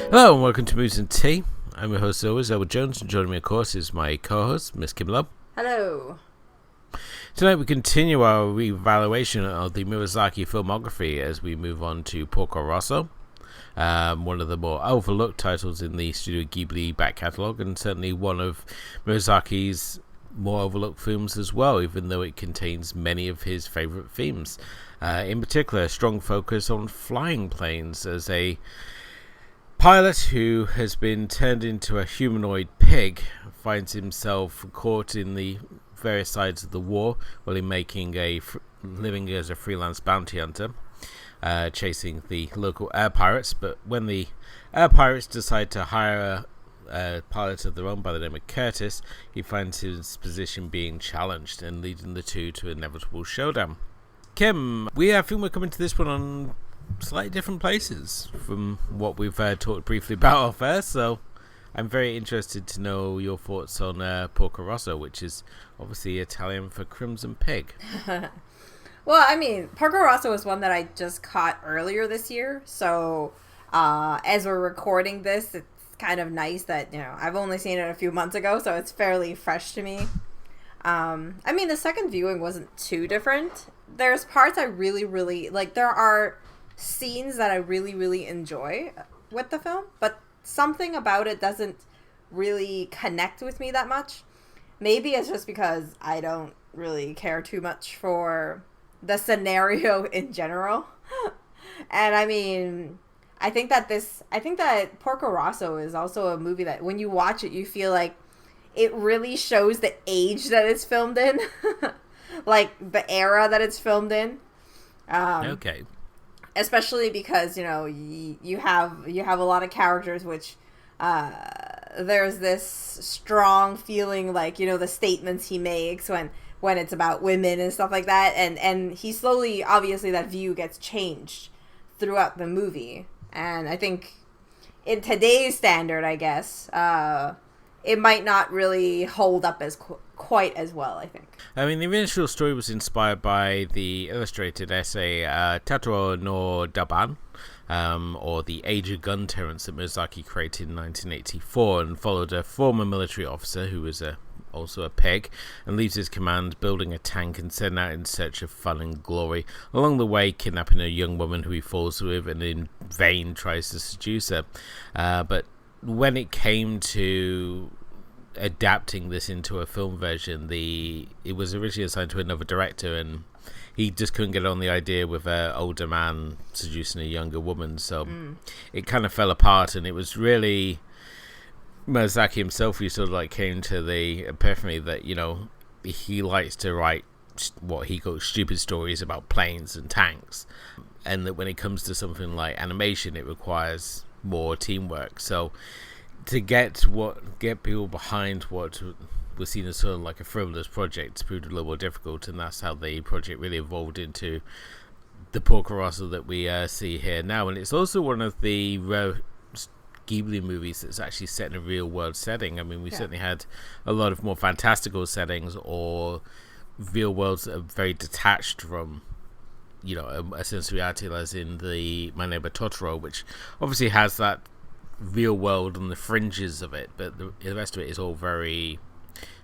Hello and welcome to Moves and Tea. I'm your host as always, Elwood Jones, and joining me of course is my co-host, Miss Kim Love. Hello. Tonight we continue our reevaluation of the Miyazaki filmography as we move on to Porco Rosso, one of the more overlooked titles in the Studio Ghibli back catalogue, and certainly one of Miyazaki's more overlooked films as well, even though it contains many of his favourite themes. In particular, a strong focus on flying planes as a pilot who has been turned into a humanoid pig finds himself caught in the various sides of the war while living as a freelance bounty hunter, chasing the local air pirates. But when the air pirates decide to hire a pilot of their own by the name of Curtis, he finds his position being challenged and leading the two to an inevitable showdown. Kim, I think we're coming to this one on slightly different places from what we've talked briefly about off air, so I'm very interested to know your thoughts on Porco Rosso, which is obviously Italian for Crimson Pig. Well, I mean, Porco Rosso is one that I just caught earlier this year, so as we're recording this, it's kind of nice that, I've only seen it a few months ago, so it's fairly fresh to me. I mean, the second viewing wasn't too different. There's parts I really, really, like, there are scenes that I really, really enjoy with the film, but something about it doesn't really connect with me that much. Maybe it's just because I don't really care too much for the scenario in general. And I mean, I think that Porco Rosso is also a movie that when you watch it, you feel like it really shows the age that it's filmed in, like the era that it's filmed in. Okay. Especially because, you have a lot of characters which there's this strong feeling like, the statements he makes when it's about women and stuff like that. And he slowly, obviously, that view gets changed throughout the movie. And I think in today's standard, I guess, it might not really hold up as quite as well, I think. I mean, the initial story was inspired by the illustrated essay Tataro no Daban, or The Age of Gun Tyrants that Miyazaki created in 1984, and followed a former military officer who was also a pig, and leaves his command building a tank and setting out in search of fun and glory, along the way kidnapping a young woman who he falls with and in vain tries to seduce her. But when it came to adapting this into a film version, it was originally assigned to another director, and he just couldn't get on the idea with an older man seducing a younger woman, so it kind of fell apart. And it was really Miyazaki himself who sort of like came to the epiphany that he likes to write what he calls stupid stories about planes and tanks, and that when it comes to something like animation, it requires more teamwork. So to get people behind what was seen as sort of like a frivolous project proved a little more difficult, and that's how the project really evolved into the Porco Rosso that we see here now. And it's also one of the rare Ghibli movies that's actually set in a real world setting. I mean, we certainly had a lot of more fantastical settings or real worlds that are very detached from a sense of reality, as in the My Neighbor Totoro, which obviously has that real world on the fringes of it, but the rest of it is all very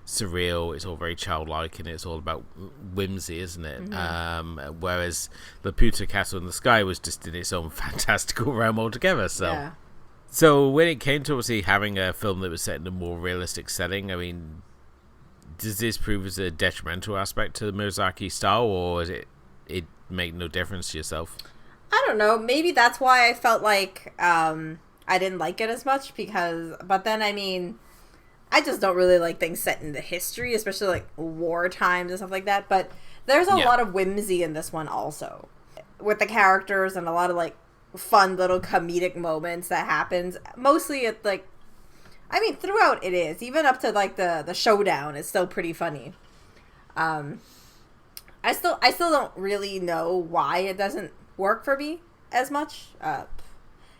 surreal, it's all very childlike, and it's all about whimsy, isn't it? Mm-hmm. Whereas Laputa Castle in the Sky was just in its own fantastical realm altogether. So when it came to obviously having a film that was set in a more realistic setting, I mean, does this prove as a detrimental aspect to the Miyazaki style, or is it make no difference to yourself? I don't know, maybe that's why I felt like I didn't like it as much, but then, I mean, I just don't really like things set in the history, especially like war times and stuff like that. But there's a lot of whimsy in this one also, with the characters and a lot of like fun little comedic moments that happens. Mostly at like, I mean, throughout it is, even up to like the showdown is still pretty funny. I still don't really know why it doesn't work for me as much.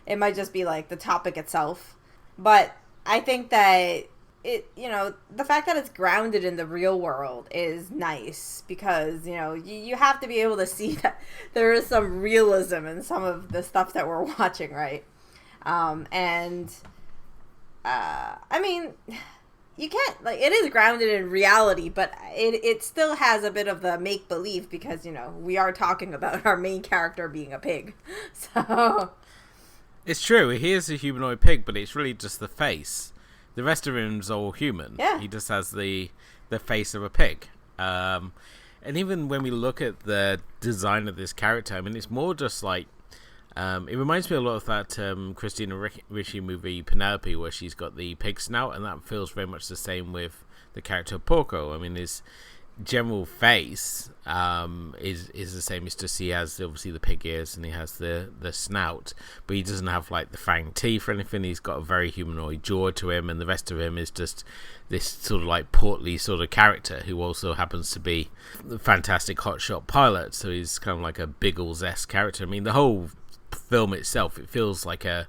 It might just be like the topic itself, but I think that the fact that it's grounded in the real world is nice because, you have to be able to see that there is some realism in some of the stuff that we're watching, right? And I mean, you can't, like, it is grounded in reality, but it still has a bit of the make believe because, you know, we are talking about our main character being a pig. So it's true, he is a humanoid pig, but it's really just the face. The rest of him's all human. Yeah. He just has the face of a pig. And even when we look at the design of this character, I mean, it's more just like, it reminds me a lot of that Christina Ricci movie Penelope, where she's got the pig snout, and that feels very much the same with the character Porco. I mean, his general face is the same. It's just he has obviously the pig ears and he has the snout, but he doesn't have like the fang teeth or anything. He's got a very humanoid jaw to him, and the rest of him is just this sort of like portly sort of character who also happens to be a fantastic hotshot pilot. So he's kind of like a Biggles-esque character. I mean, the whole film itself, it feels like a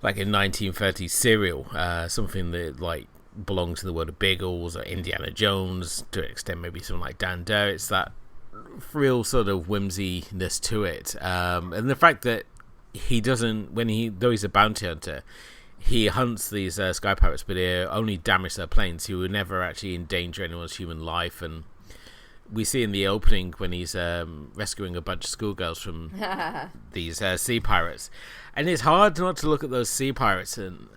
1930s serial, something that like belongs to the world of Biggles or Indiana Jones, to an extent maybe something like Dan Dare. It's that real sort of whimsiness to it, and the fact that he doesn't, though he's a bounty hunter, he hunts these sky pirates, but he only damage their planes. He would never actually endanger anyone's human life. And we see in the opening when he's rescuing a bunch of schoolgirls from these sea pirates, and it's hard not to look at those sea pirates and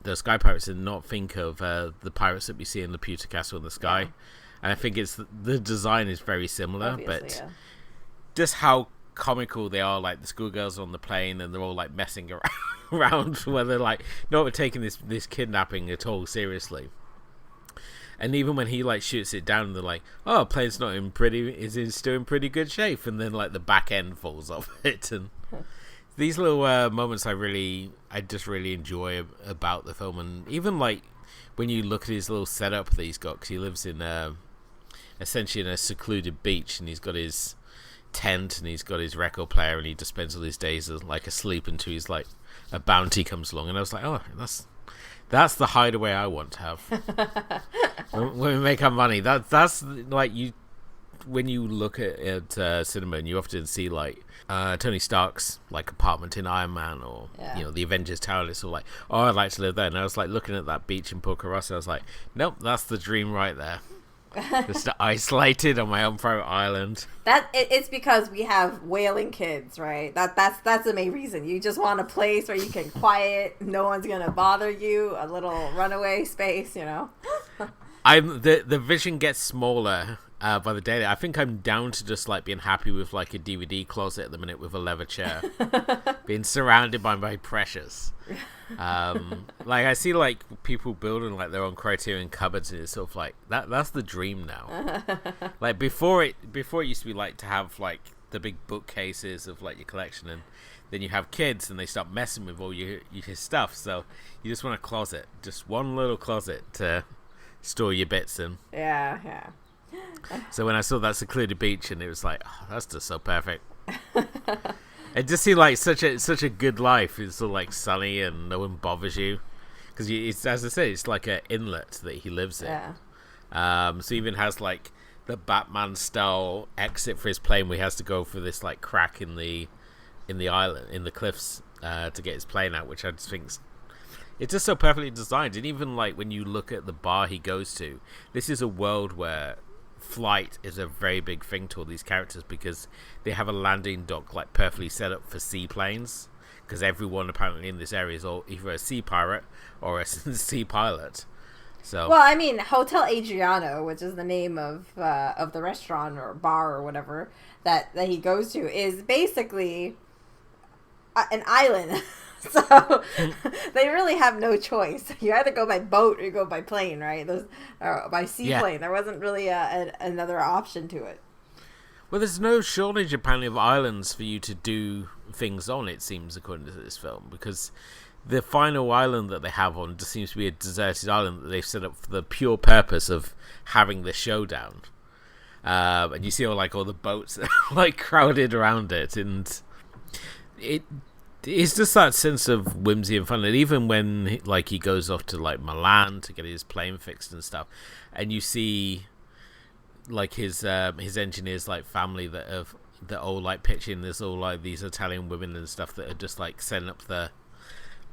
the sky pirates and not think of the pirates that we see in the Pewter Castle in the Sky. Yeah. And I think it's the design is very similar. Obviously, but just how comical they are, like the schoolgirls on the plane, and they're all like messing around where they're like not taking this kidnapping at all seriously. And even when he like shoots it down, they're like, "Oh, plane's still in pretty good shape," and then like the back end falls off it. And these little moments I just really enjoy about the film. And even like when you look at his little setup that he's got, because he lives in essentially in a secluded beach, and he's got his tent and he's got his record player, and he just spends all his days like asleep until he's like a bounty comes along. And I was like, oh, that's the hideaway I want to have. When we make our money, that's like you. When you look at cinema, and you often see like Tony Stark's like apartment in Iron Man, or you know, the Avengers Tower. It's all like, oh, I'd like to live there. And I was like looking at that beach in Porco Rosso. I was like, nope, that's the dream right there. Just isolated on my own private island. It's because we have wailing kids, right? That's the main reason. You just want a place where you can quiet, no one's gonna bother you, a little runaway space, you know. The vision gets smaller by the day. I think I'm down to just like being happy with like a DVD closet at the minute with a leather chair, being surrounded by my precious. Like I see like people building like their own Criterion cupboards, and it's sort of like that's the dream now. Like before it used to be like to have like the big bookcases of like your collection, and then you have kids and they start messing with all your stuff, so you just want a closet, just one little closet to store your bits in. Yeah. So when I saw that secluded beach, and it was like, oh, that's just so perfect. It just seemed like such a good life. It's all like sunny and no one bothers you, because it's, as I say, it's like an inlet that he lives in. Yeah. So he even has like the Batman style exit for his plane, where he has to go through this like crack in the island, in the cliffs, to get his plane out, which I just think it's just so perfectly designed. And even like when you look at the bar he goes to, this is a world where flight is a very big thing to all these characters, because they have a landing dock like perfectly set up for seaplanes, because everyone apparently in this area is either a sea pirate or a sea pilot. So well, I mean, Hotel Adriano, which is the name of the restaurant or bar or whatever that he goes to, is basically an island. So they really have no choice. You either go by boat or you go by plane, right? Or by seaplane. Yeah. There wasn't really another option to it. Well, there's no shortage apparently of islands for you to do things on, it seems, according to this film, because the final island that they have on just seems to be a deserted island that they've set up for the pure purpose of having the showdown. And you see all the boats like crowded around it, and it's just that sense of whimsy and fun. And even when like he goes off to like Milan to get his plane fixed and stuff, and you see like his engineers like family that have that all like pitching there's all like these Italian women and stuff that are just like setting up their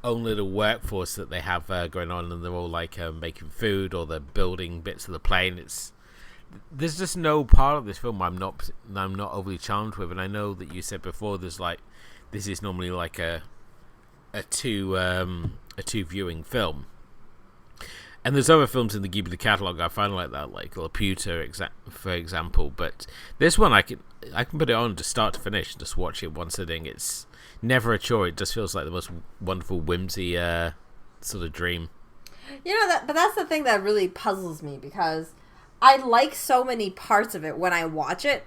own little workforce that they have going on, and they're all like making food or they're building bits of the plane. There's just no part of this film I'm not overly charmed with, and I know that you said before there's like this is normally like a two viewing film. And there's other films in the Ghibli catalog I find like that, like Laputa, for example. But this one, I can put it on to start to finish and just watch it one sitting. It's never a chore. It just feels like the most wonderful whimsy sort of dream. But that's the thing that really puzzles me, because I like so many parts of it when I watch it,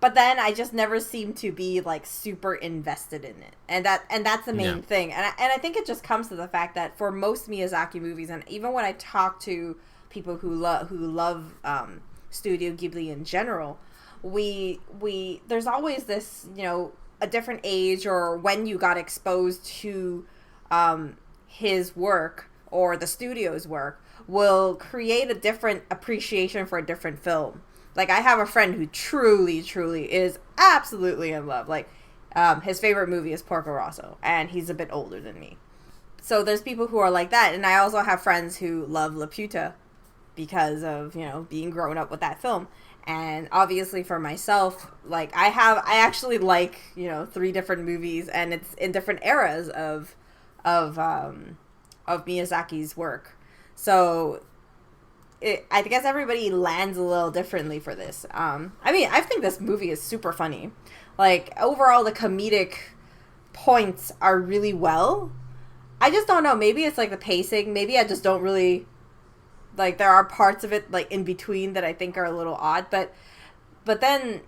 but then I just never seem to be like super invested in it, and that's the main thing. And I think it just comes to the fact that for most Miyazaki movies, and even when I talk to people who love Studio Ghibli in general, we there's always this, a different age or when you got exposed to his work or the studio's work will create a different appreciation for a different film. Like, I have a friend who truly is absolutely in love. Like, his favorite movie is Porco Rosso, and he's a bit older than me. So there's people who are like that, and I also have friends who love Laputa because of, being grown up with that film. And obviously for myself, like, I actually like, 3 different movies, and it's in different eras of Miyazaki's work. So I guess everybody lands a little differently for this. I think this movie is super funny. Like, overall, the comedic points are really well. I just don't know. Maybe it's like the pacing. Maybe I just don't really like. There are parts of it like in between that I think are a little odd. But then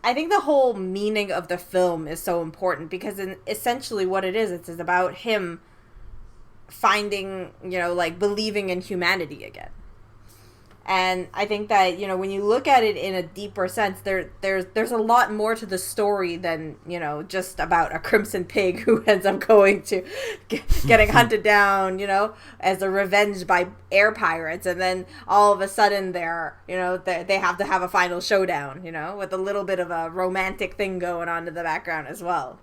I think the whole meaning of the film is so important, because essentially what it is, it's about him finding, like believing in humanity again. And I think that, when you look at it in a deeper sense, there's a lot more to the story than, just about a crimson pig who ends up going to getting hunted down, as a revenge by air pirates. And then all of a sudden they have to have a final showdown, with a little bit of a romantic thing going on in the background as well.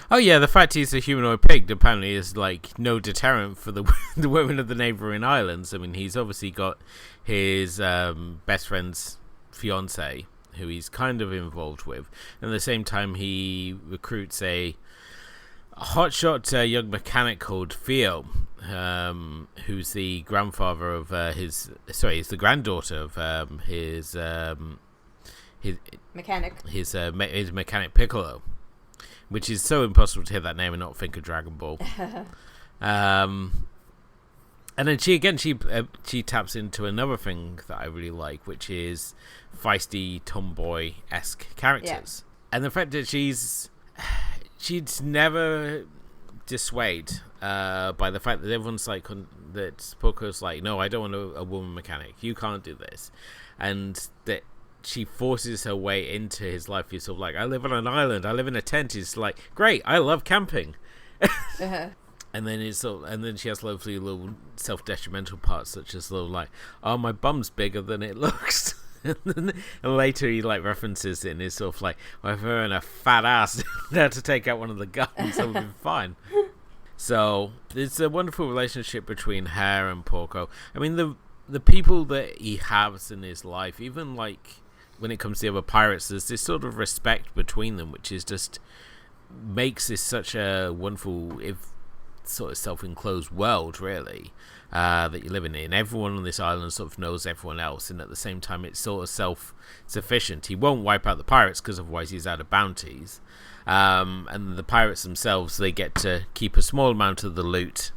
Oh yeah, the fact he's a humanoid pig apparently is like no deterrent for the women of the neighbouring islands. I mean, he's obviously got his best friend's fiance, who he's kind of involved with, and at the same time he recruits a hotshot young mechanic called Theo, who's the grandfather of he's the granddaughter of his mechanic, his mechanic Piccolo. Which is so impossible to hear that name and not think of Dragon Ball. And then she taps into another thing that I really like, which is feisty tomboy-esque characters. Yeah. And the fact that she's never dissuaded by the fact that everyone's like, that Porco's like, no, I don't want a woman mechanic. You can't do this. And that she forces her way into his life. He's sort of like, I live on an island, I live in a tent. He's like, great, I love camping. Uh-huh. And then she has lovely little self-detrimental parts, such as little like, oh, my bum's bigger than it looks. And later he like references it and is sort of like, well, if I earn a fat ass there to take out one of the guns, I would be fine. So it's a wonderful relationship between her and Porco. I mean, the people that he has in his life, even like when it comes to the other pirates, there's this sort of respect between them, which is just makes this such a wonderful, sort of self-enclosed world, really, that you're living in. Everyone on this island sort of knows everyone else, and at the same time, it's sort of self-sufficient. He won't wipe out the pirates because otherwise he's out of bounties. And the pirates themselves, they get to keep a small amount of the loot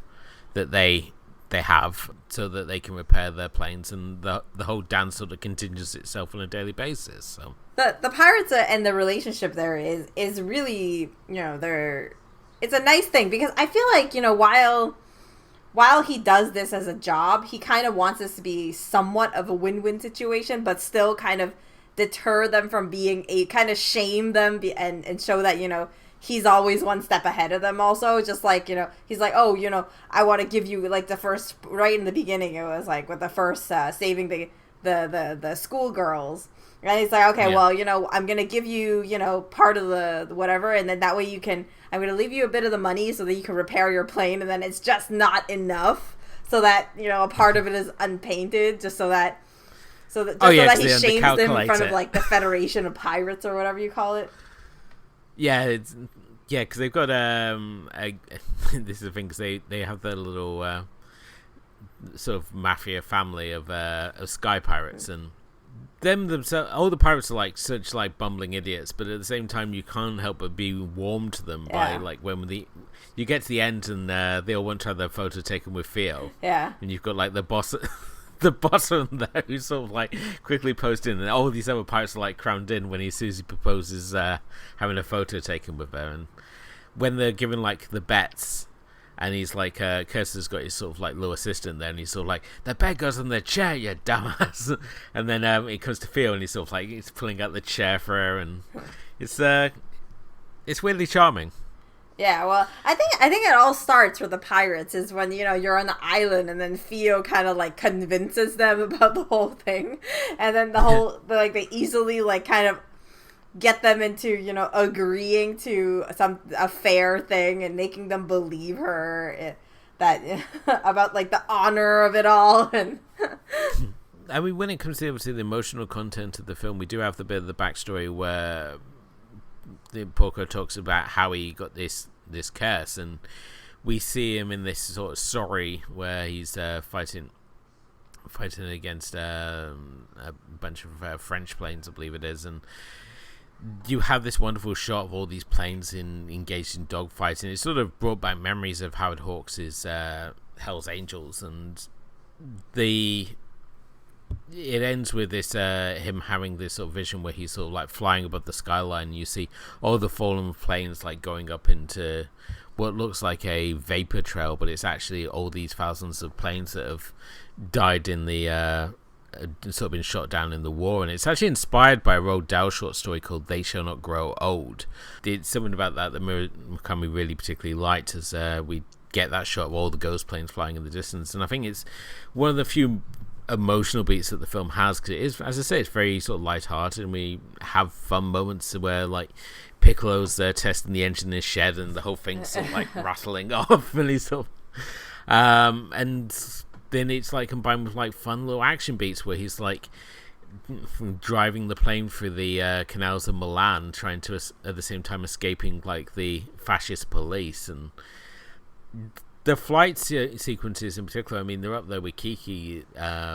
that they have, so that they can repair their planes, and the whole dance sort of continues itself on a daily basis. So the pirates and the relationship there is really, it's a nice thing, because I feel like, while he does this as a job, he kind of wants this to be somewhat of a win-win situation, but still kind of deter them from being kind of shame them and show that, he's always one step ahead of them also. Just like, he's like, oh, I want to give you like the first, right in the beginning, it was like with the first saving the schoolgirls. And he's like, okay, well, I'm going to give you, part of the whatever. And then that way I'm going to leave you a bit of the money so that you can repair your plane. And then it's just not enough so that, a part of it is unpainted just so that so that he shames them in front of like the Federation of Pirates or whatever you call it. Yeah, because they've got this is the thing, because they have their little sort of mafia family of sky pirates, and them themselves, all the pirates are like such like bumbling idiots, but at the same time you can't help but be warm to them by like when you get to the end and they all want to have their photo taken with Theo. Yeah, and you've got like the boss. The bottom there, who's sort of like quickly posting, and all these other pirates are like crammed in when Susie proposes having a photo taken with her. And when they're given like the bets, and he's like, Kirsten's got his sort of like little assistant there, and he's sort of like, the bet goes on the chair, you dumbass. And then it comes to Theo, and he's sort of like, he's pulling out the chair for her, and it's weirdly charming. Yeah, well, I think it all starts with the pirates is when, you're on the island and then Theo kind of like convinces them about the whole thing. And then they easily like kind of get them into, agreeing to a fair thing and making them believe her that about like the honor of it all. And I mean, when it comes to obviously the emotional content of the film, we do have the bit of the backstory where the Porco talks about how he got this curse, and we see him in this sort of story where he's fighting against a bunch of French planes, I believe it is, and you have this wonderful shot of all these planes engaged in dogfighting. It sort of brought back memories of Howard Hawks' Hell's Angels, and it ends with this him having this sort of vision where he's sort of like flying above the skyline, and you see all the fallen planes like going up into what looks like a vapor trail, but it's actually all these thousands of planes that have died in the sort of been shot down in the war. And it's actually inspired by a Roald Dahl short story called They Shall Not Grow Old. It's something about that Murakami really particularly liked, as we get that shot of all the ghost planes flying in the distance. And I think it's one of the few emotional beats that the film has, because it is, as I say, it's very sort of light-hearted, and we have fun moments where like Piccolo's testing the engine in his shed and the whole thing's sort of like rattling off, and he's sort of and then it's like combined with like fun little action beats where he's like driving the plane through the canals of Milan, trying to at the same time escaping like the fascist police. And the flight sequences in particular, I mean, they're up there with Kiki,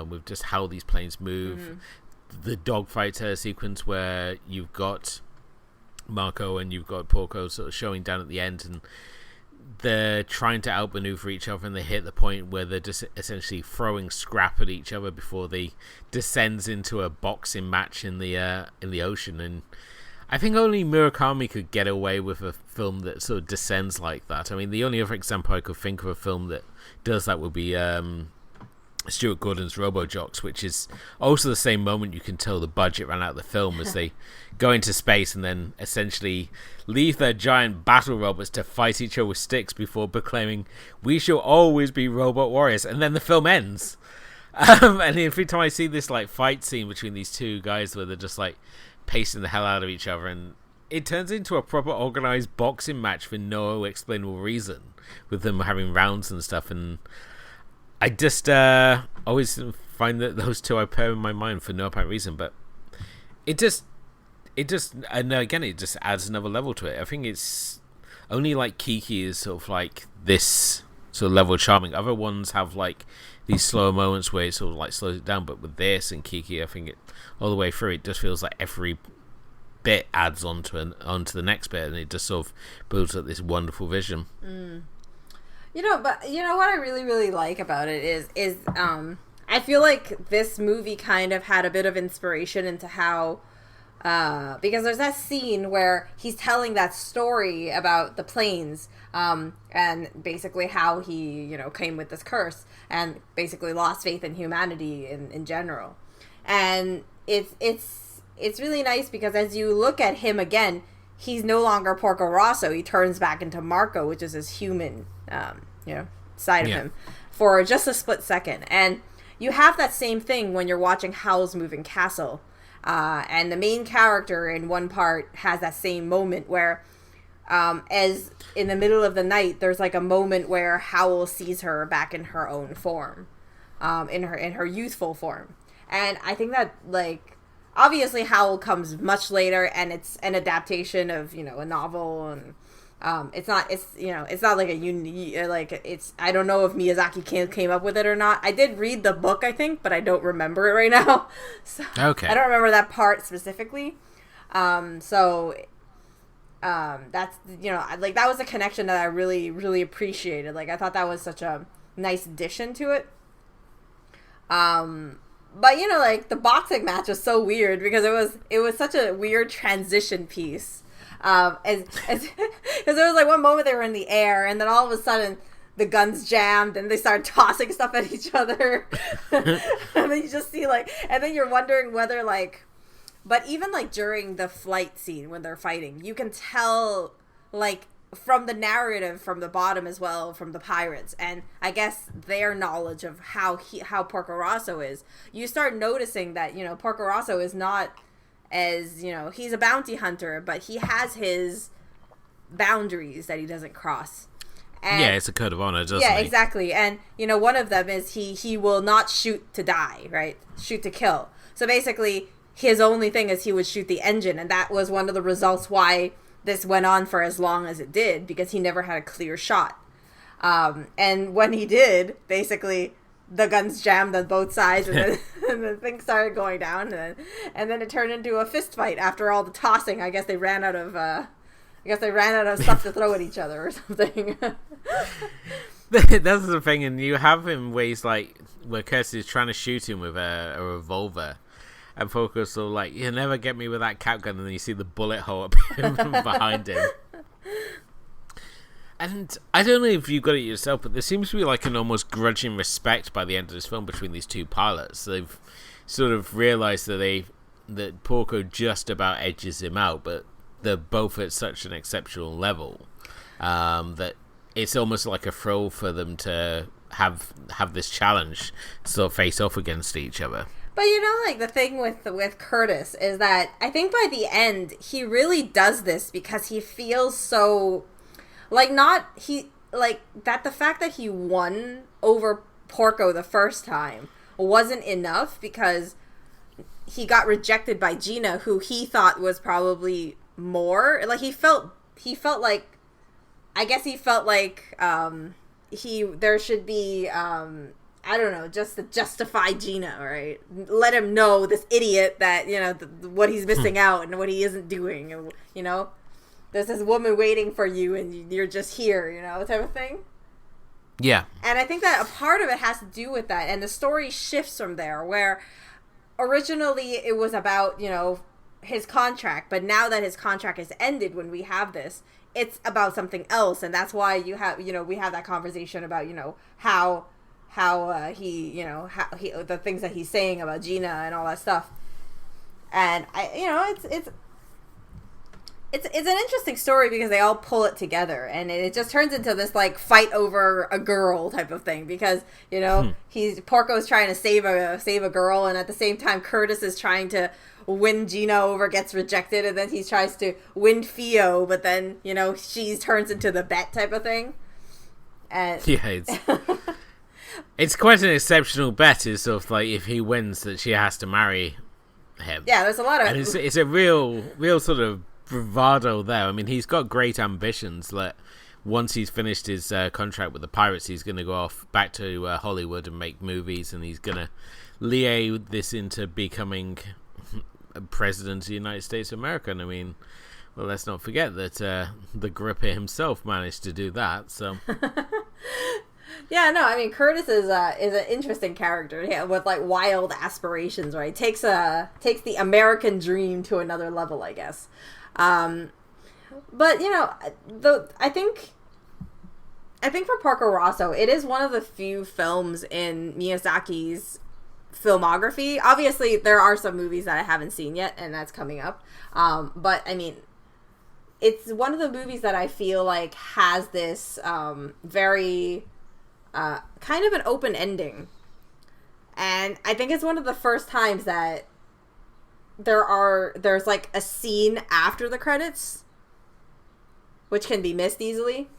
with just how these planes move. Mm-hmm. The dogfight sequence where you've got Marco and you've got Porco sort of showing down at the end, and they're trying to outmaneuver each other, and they hit the point where they're just essentially throwing scrap at each other before they descends into a boxing match in the ocean. And I think only Murakami could get away with a film that sort of descends like that. I mean, the only other example I could think of a film that does that would be Stuart Gordon's Robojocks, which is also the same moment you can tell the budget ran out of the film, as they go into space and then essentially leave their giant battle robots to fight each other with sticks before proclaiming, "We shall always be robot warriors," and then the film ends. And every time I see this like fight scene between these two guys where they're just like pacing the hell out of each other, and it turns into a proper organized boxing match for no explainable reason, with them having rounds and stuff. And I just always find that those two I pair in my mind for no apparent reason, but it just and again it just adds another level to it. I think it's only like Kiki is sort of like this sort of level of charming. Other ones have like these slower moments where it sort of like slows it down, but with this and Kiki, I think it all the way through it just feels like every bit adds onto the next bit, and it just sort of builds up this wonderful vision. But what I really, really like about it is I feel like this movie kind of had a bit of inspiration into how, because there's that scene where he's telling that story about the planes, and basically how he, came with this curse and basically lost faith in humanity in general. And it's really nice because as you look at him again, he's no longer Porco Rosso. He turns back into Marco, which is his human, side of him, for just a split second. And, you have that same thing when you're watching Howl's Moving Castle. And the main character in one part has that same moment where, as in the middle of the night, there's like a moment where Howl sees her back in her own form, in her youthful form. And I think that, like, obviously Howl comes much later, and it's an adaptation of, you know, a novel, and it's not like I don't know if Miyazaki came up with it or not. I did read the book, I think, but I don't remember it right now. So Okay. I don't remember that part specifically. That's, you know, like, that was a connection that I really, really appreciated. Like, I thought that was such a nice addition to it. But, you know, like, the boxing match was so weird because it was such a weird transition piece. Because there was like one moment they were in the air, and then all of a sudden the guns jammed and they started tossing stuff at each other. And then you just see, like, and then you're wondering whether, like, but even like during the flight scene when they're fighting, you can tell, like, from the narrative from the bottom as well, from the pirates, and I guess their knowledge of how Porco Rosso is, you start noticing that, you know, Porco Rosso is not as, you know, he's a bounty hunter, but he has his boundaries that he doesn't cross. And yeah, it's a code of honor, doesn't yeah, he? exactly. And, you know, one of them is he will not shoot to die, right? Shoot to kill. So basically, his only thing is he would shoot the engine, and that was one of the results why this went on for as long as it did, because he never had a clear shot. And when he did, basically, the guns jammed on both sides, and then, and then things started going down, and then it turned into a fist fight after all the tossing. I guess they ran out of stuff to throw at each other or something. That's the thing, and you have him where he's like, where Kirsty is trying to shoot him with a revolver, and Porco's sort of like, "You'll never get me with that cap gun," and then you see the bullet hole up behind him. And I don't know if you got it yourself, but there seems to be like an almost grudging respect by the end of this film between these two pilots. They've sort of realised that Porco just about edges him out, but they're both at such an exceptional level that it's almost like a thrill for them to have this challenge to sort of face off against each other. But, you know, like, the thing with Curtis is that I think by the end he really does this because he feels so, like, that the fact that he won over Porco the first time wasn't enough, because he got rejected by Gina, who he thought was probably more, like, he felt like, I guess he felt like there should be I don't know, just to justify Gina, right? Let him know, this idiot, that, you know, what he's missing out and what he isn't doing, and, you know, there's this woman waiting for you and you're just here, you know, type of thing. Yeah. And I think that a part of it has to do with that, and the story shifts from there, where originally it was about, you know, his contract, but now that his contract is ended when we have this, it's about something else, and that's why we have that conversation about, you know, how the things that he's saying about Gina and all that stuff. And it's an interesting story because they all pull it together, and it just turns into this, like, fight over a girl type of thing, because, you know, Porco's trying to save a girl, and at the same time Curtis is trying to win Gina over, gets rejected, and then he tries to win Theo, but then, you know, she turns into the bet type of thing. And yeah, it's quite an exceptional bet. Is sort of like, if he wins, that she has to marry him. Yeah, there's a lot of, and it's a real sort of bravado there. I mean, he's got great ambitions. That once he's finished his contract with the pirates, he's going to go off back to Hollywood and make movies, and he's going to liaise this into becoming president of the United States of America. And I mean, well, let's not forget that the Gripper himself managed to do that. So. Yeah, no, I mean, Curtis is an interesting character, yeah, with, like, wild aspirations, right? Takes the American dream to another level, I guess. But, you know, I think for Porco Rosso, it is one of the few films in Miyazaki's filmography. Obviously, there are some movies that I haven't seen yet, and that's coming up. But, I mean, it's one of the movies that I feel like has this very kind of an open ending. And I think it's one of the first times that there's like a scene after the credits, which can be missed easily.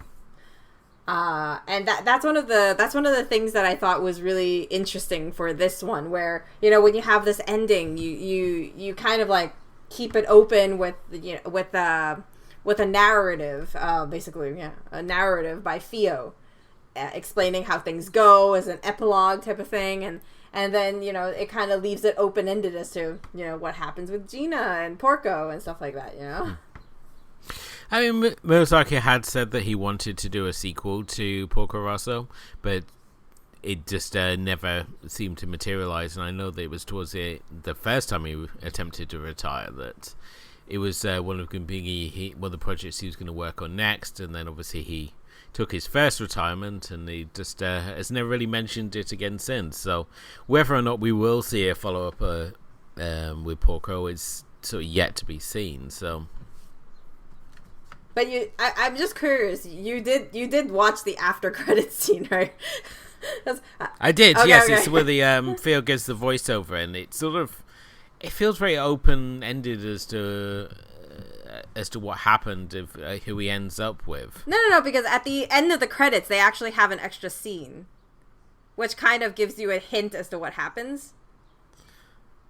And that's one of the things that I thought was really interesting for this one, where, you know, when you have this ending, you kind of like keep it open with, you know, with a narrative, basically, yeah, a narrative by Theo, explaining how things go as an epilogue type of thing, and then, you know, it kind of leaves it open ended as to, you know, what happens with Gina and Porco and stuff like that, you know. I mean, Miyazaki had said that he wanted to do a sequel to Porco Rosso, but it just never seemed to materialize. And I know that it was towards the first time he attempted to retire that it was one of the projects he was going to work on next. And then obviously he took his first retirement, and he just has never really mentioned it again since. So whether or not we will see a follow up with Porco is sort of yet to be seen. So. But I'm just curious. You did watch the after credits scene, right? I did. Okay, yes, okay. It's where the Theo gives the voiceover, and it feels very open ended as to what happened, who he ends up with. No, because at the end of the credits, they actually have an extra scene, which kind of gives you a hint as to what happens.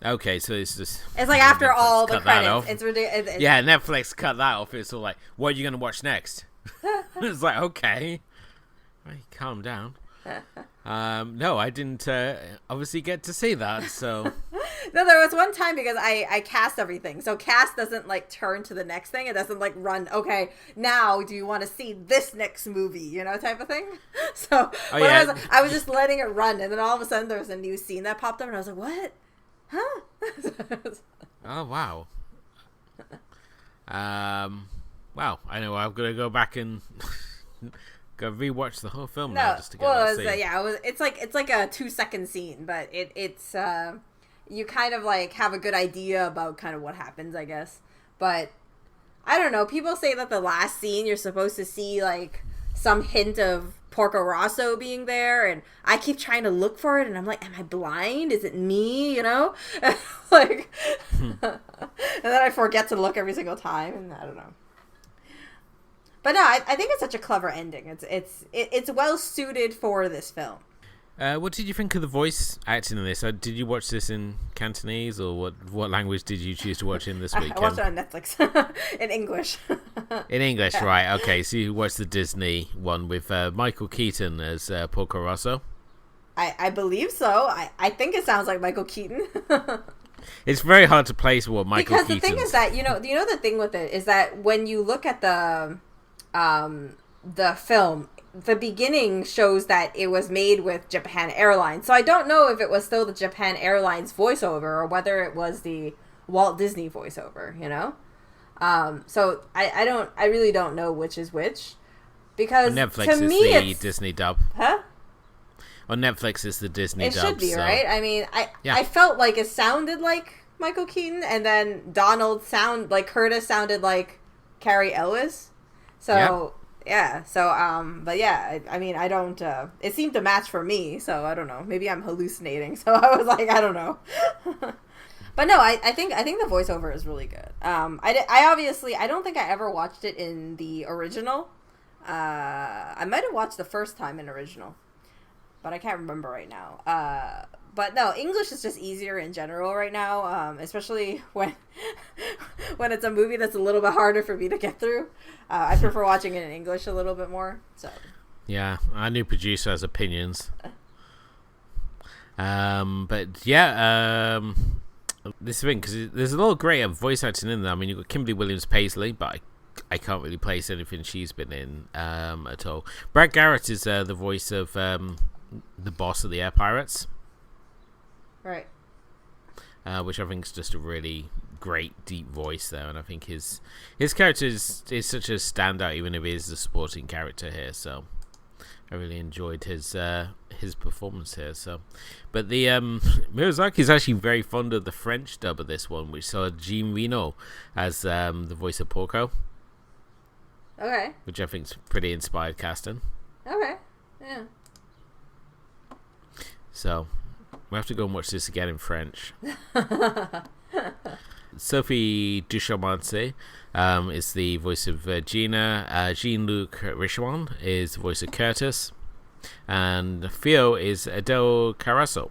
Okay, so it's like after Netflix all the cut that credits. off. It's ridiculous. Yeah, Netflix cut that off. It's all like, what are you going to watch next? It's like, okay. Right, calm down. No, I didn't obviously get to see that, so... No, there was one time because I cast everything. So cast doesn't like turn to the next thing. It doesn't like run, okay, now do you want to see this next movie, you know, type of thing. So I was just letting it run, and then all of a sudden there was a new scene that popped up, and I was like, what? Huh? Oh, wow. Wow, I know I'm going to go back and go rewatch the whole film now just to get that scene. It's like a 2-second scene, but it's you kind of like have a good idea about kind of what happens, I guess. But I don't know, people say that the last scene you're supposed to see like some hint of Porco Rosso being there, and I keep trying to look for it, and I'm like, am I blind? Is it me? You know? Like, and then I forget to look every single time, and I don't know. But no, I think it's such a clever ending. It's well suited for this film. What did you think of the voice acting in this? Did you watch this in Cantonese, or what language did you choose to watch in this week? I watched it on Netflix in English. In English, right? Okay, so you watched the Disney one with Michael Keaton as Porco Rosso. I believe so. I think it sounds like Michael Keaton. It's very hard to place what Michael Keaton. Because the thing is that you know the thing with it is that when you look at the film, the beginning shows that it was made with Japan Airlines. So I don't know if it was still the Japan Airlines voiceover or whether it was the Walt Disney voiceover, you know? So I really don't know which is which. Because on Netflix to me it's the Disney dub. Huh? On Netflix it's the Disney dub. It should be, so. right? I mean, I felt like it sounded like Michael Keaton, and then Curtis sounded like Carrie Ellis. So... Yeah, so, but yeah, I mean, I don't, it seemed to match for me, so I don't know, maybe I'm hallucinating, so I was like, I don't know. But no, I think the voiceover is really good. I don't think I ever watched it in the original. I might have watched the first time in original, but I can't remember right now. But no, English is just easier in general right now, especially when it's a movie that's a little bit harder for me to get through. I prefer watching it in English a little bit more. So yeah, our new producer has opinions. But yeah, this thing, because there's a lot of great voice acting in there. I mean, you've got Kimberly Williams-Paisley, but I can't really place anything she's been in at all. Brad Garrett is the voice of the boss of the Air Pirates. Right. Which I think is just a really great deep voice there, and I think his character is such a standout, even if he is the supporting character here. So I really enjoyed his performance here. So, but the Miyazaki is actually very fond of the French dub of this one, which saw Jean Reno as the voice of Porco. Okay. Which I think is pretty inspired casting. Okay. Yeah. So. We have to go and watch this again in French. Sophie Duchamance is the voice of Gina. Jean-Luc Richemont is the voice of Curtis. And Theo is Adele Carasso.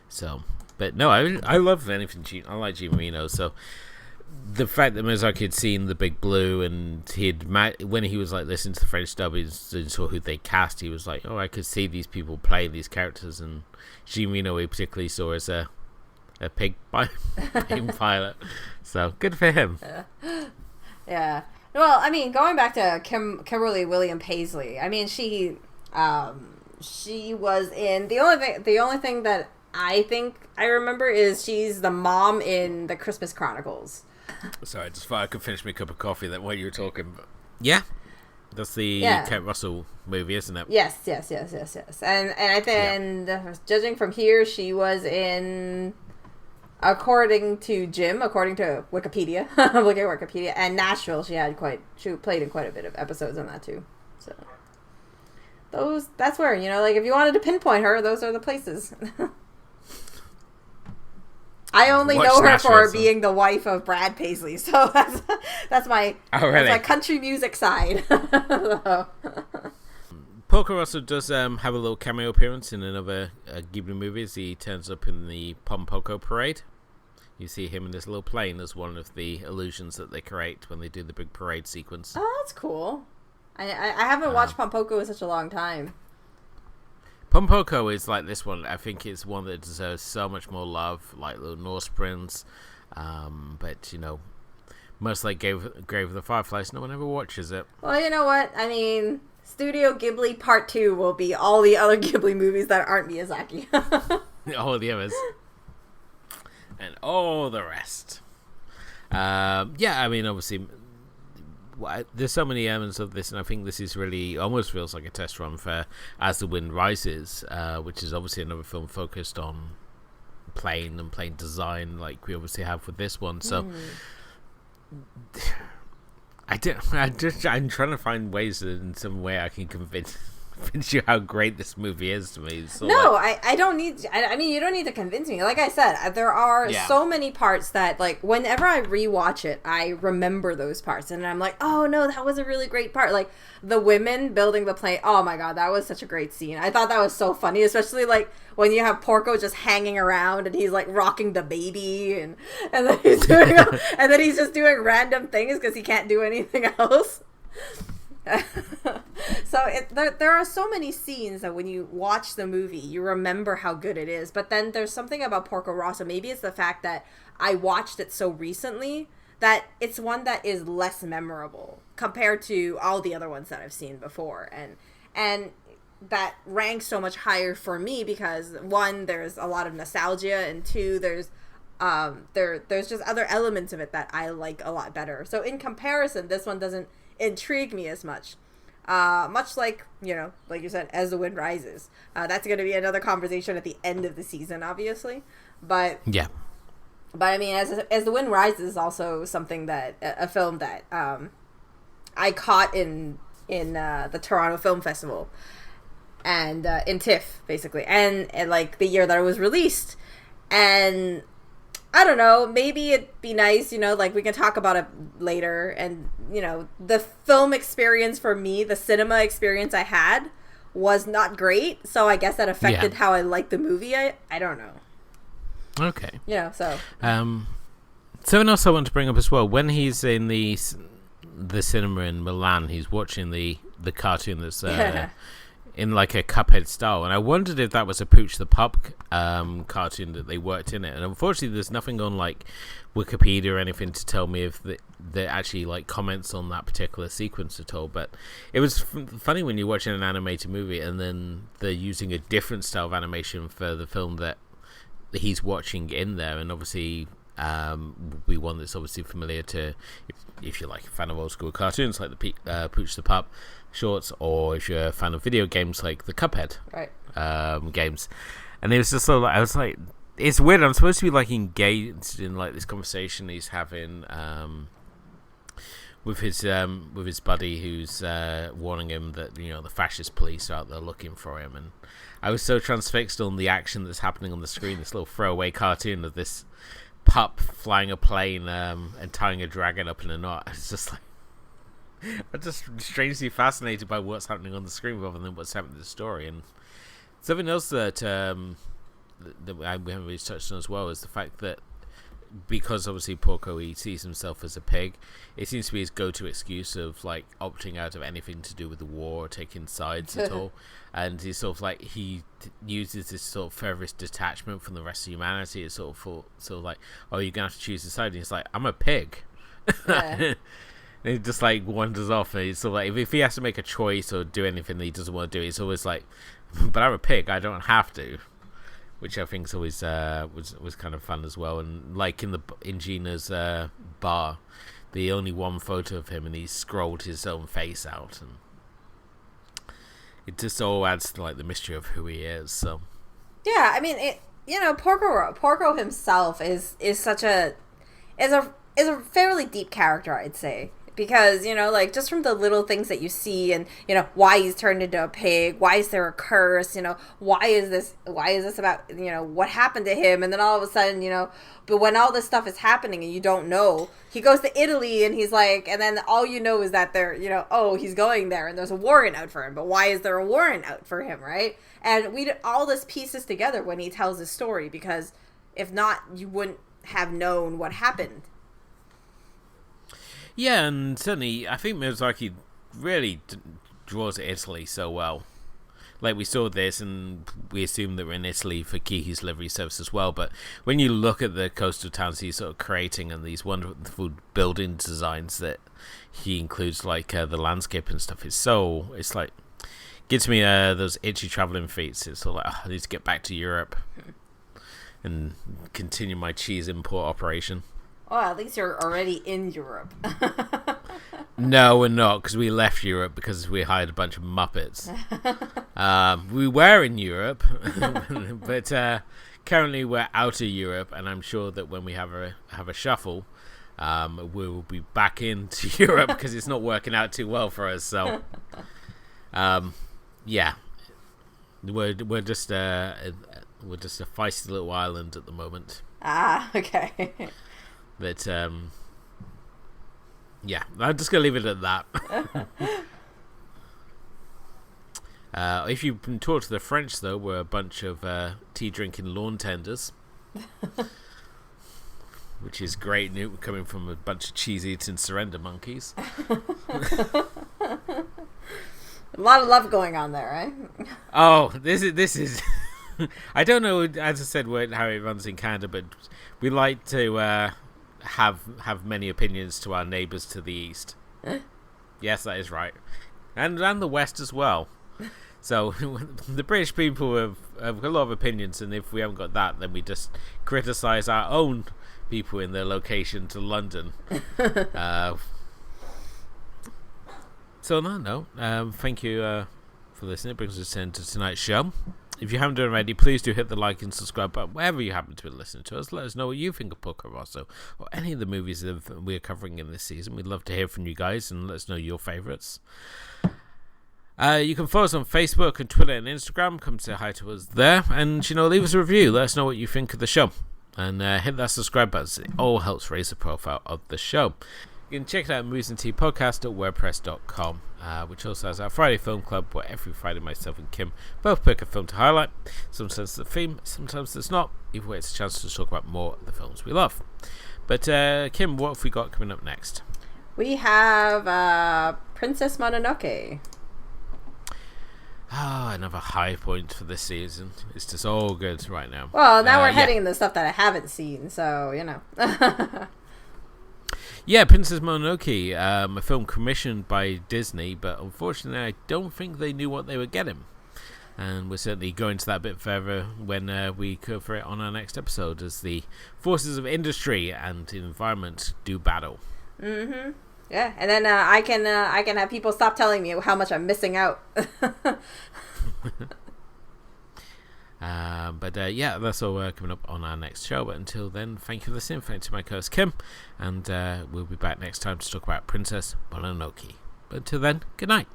So, but no, I love anything I like Jean Marino. So the fact that Miyazaki had seen The Big Blue and when he was like listening to the French dub and saw who they cast, he was like, oh, I could see these people playing these characters. And Jean Marino he particularly saw as a pig pilot. So good for him. Yeah. Well, I mean, going back to Kimberly William Paisley, I mean, she was in the only thing that I think I remember is she's the mom in the Christmas Chronicles. Sorry, I just thought I could finish my cup of coffee that while you were talking. But yeah, that's the Kurt Russell movie, isn't it? Yes. And I think, judging from here, she was in, according to Wikipedia, I'm looking at Wikipedia, and Nashville. She played in quite a bit of episodes on that too. So that's where, like if you wanted to pinpoint her, those are the places. I only know her for being the wife of Brad Paisley, so that's my country music side. Porco Rosso does have a little cameo appearance in another Ghibli movie as he turns up in the Pompoko parade. You see him in this little plane as one of the illusions that they create when they do the big parade sequence. Oh, that's cool. I haven't watched Pompoko in such a long time. Pompoko is like this one. I think it's one that deserves so much more love, like the Norse Prince. But, much like Grave of the Fireflies, no one ever watches it. Well, you know what? I mean, Studio Ghibli Part 2 will be all the other Ghibli movies that aren't Miyazaki. All the others. And all the rest. I mean, obviously, there's so many elements of this, and I think this is really almost feels like a test run for As the Wind Rises, which is obviously another film focused on plane and plane design, like we obviously have with this one. So, I'm trying to find ways that in some way I can convince you how great this movie is to me. So I don't need. I mean, you don't need to convince me. Like I said, there are so many parts that, like, whenever I rewatch it, I remember those parts, and I'm like, oh no, that was a really great part. Like the women building the plane. Oh my god, that was such a great scene. I thought that was so funny, especially like when you have Porco just hanging around and he's like rocking the baby, and then he's doing and then he's just doing random things because he can't do anything else. So there are so many scenes that when you watch the movie, you remember how good it is. But then there's something about Porco Rosso. Maybe it's the fact that I watched it so recently that it's one that is less memorable compared to all the other ones that I've seen before. And that ranks so much higher for me because, one, there's a lot of nostalgia, and two, there's just other elements of it that I like a lot better. So in comparison, this one doesn't intrigue me as much. Much like, like you said, As the Wind Rises. That's going to be another conversation at the end of the season, obviously. But yeah. But I mean, As the Wind Rises is also something that a film that I caught in the Toronto Film Festival and in TIFF basically, and like the year that it was released, and I don't know, maybe it'd be nice, like we can talk about it later. And, the film experience for me, the cinema experience I had was not great. So I guess that affected how I liked the movie. I don't know. Okay. So. Something else I want to bring up as well. When he's in the cinema in Milan, he's watching the cartoon that's in like a Cuphead style, and I wondered if that was a Pooch the Pup cartoon that they worked in it. And unfortunately, there's nothing on like Wikipedia or anything to tell me if there actually like comments on that particular sequence at all. But it was funny when you're watching an animated movie and then they're using a different style of animation for the film that he's watching in there. And obviously, we one that's obviously familiar to, if you're like a fan of old school cartoons like the Pooch the Pup shorts, or if you're a fan of video games like the Cuphead games. And it was just so I was like, it's weird, I'm supposed to be like engaged in like this conversation he's having with his buddy who's warning him that the fascist police are out there looking for him, and I was so transfixed on the action that's happening on the screen. This little throwaway cartoon of this pup flying a plane and tying a dragon up in a knot. It's just like I'm just strangely fascinated by what's happening on the screen rather than what's happening in the story. And something else that we haven't really touched on as well is the fact that because obviously Porco, he sees himself as a pig, it seems to be his go-to excuse of like opting out of anything to do with the war or taking sides at all. And he's sort of like he uses this sort of furthest detachment from the rest of humanity. It's sort of like, oh, you're gonna have to choose a side. And he's like, I'm a pig. Yeah. And he just like wanders off. And he's sort of like, if he has to make a choice or do anything that he doesn't want to do, it's always like, but I'm a pig. I don't have to. Which I think is always was kind of fun as well. And like in Gina's bar, the only one photo of him, and he scrolled his own face out, and it just all adds to like the mystery of who he is. So yeah, I mean, Porco himself is a fairly deep character, I'd say. Because, like, just from the little things that you see and, why he's turned into a pig, why is there a curse, why is this about, what happened to him? And then all of a sudden, but when all this stuff is happening and you don't know, he goes to Italy and he's like, and then all you know is that they're, he's going there and there's a warrant out for him. But why is there a warrant out for him, right? And all this pieces together when he tells his story, because if not, you wouldn't have known what happened. Yeah, and certainly I think Miyazaki really draws Italy so well. Like, we saw this, and we assume that we're in Italy for Kiki's livery service as well, but when you look at the coastal towns he's sort of creating and these wonderful building designs that he includes, like the landscape and stuff, it's like, gives me those itchy travelling feet. It's sort of like, I need to get back to Europe and continue my cheese import operation. Oh, at least you're already in Europe. No, we're not, because we left Europe because we hired a bunch of Muppets. We were in Europe, but currently we're out of Europe, and I'm sure that when we have a shuffle, we will be back into Europe because it's not working out too well for us. So, yeah, we're just a feisty little island at the moment. Ah, okay. But, yeah, I'm just going to leave it at that. If you've been taught to the French, though, we're a bunch of tea-drinking lawn tenders. Which is great coming from a bunch of cheese-eating surrender monkeys. A lot of love going on there, right? Oh, this is... I don't know, as I said, how it runs in Canada, but we like to... have many opinions to our neighbours to the east. Yes, that is right, and the west as well. So the British people have a lot of opinions, and if we haven't got that, then we just criticise our own people in their location to London. So no, thank you for listening. It brings us to tonight's show. If you haven't done already, please do hit the like and subscribe button wherever you happen to be listening to us. Let us know what you think of Porco Rosso or any of the movies that we're covering in this season. We'd love to hear from you guys and let us know your favourites. You can follow us on Facebook and Twitter and Instagram. Come say hi to us there and, leave us a review. Let us know what you think of the show. And hit that subscribe button. It all helps raise the profile of the show. You can check it out at moviesandteapodcast.wordpress.com, which also has our Friday Film Club, where every Friday myself and Kim both pick a film to highlight. Sometimes it's a theme, sometimes it's not. Either way, it's a chance to talk about more of the films we love. But Kim, what have we got coming up next? We have Princess Mononoke. Another high point for this season. It's just all good right now. Well, now we're heading into stuff that I haven't seen, so, Yeah, Princess Mononoke, a film commissioned by Disney, but unfortunately I don't think they knew what they were getting. And we're certainly going to that a bit further when we cover it on our next episode as the forces of industry and environment do battle. Mm-hmm. Yeah, and then I can have people stop telling me how much I'm missing out. Yeah, that's all coming up on our next show. But until then, thank you for listening. Thanks to my co-host Kim, and we'll be back next time to talk about Princess Mononoke. But until then, good night.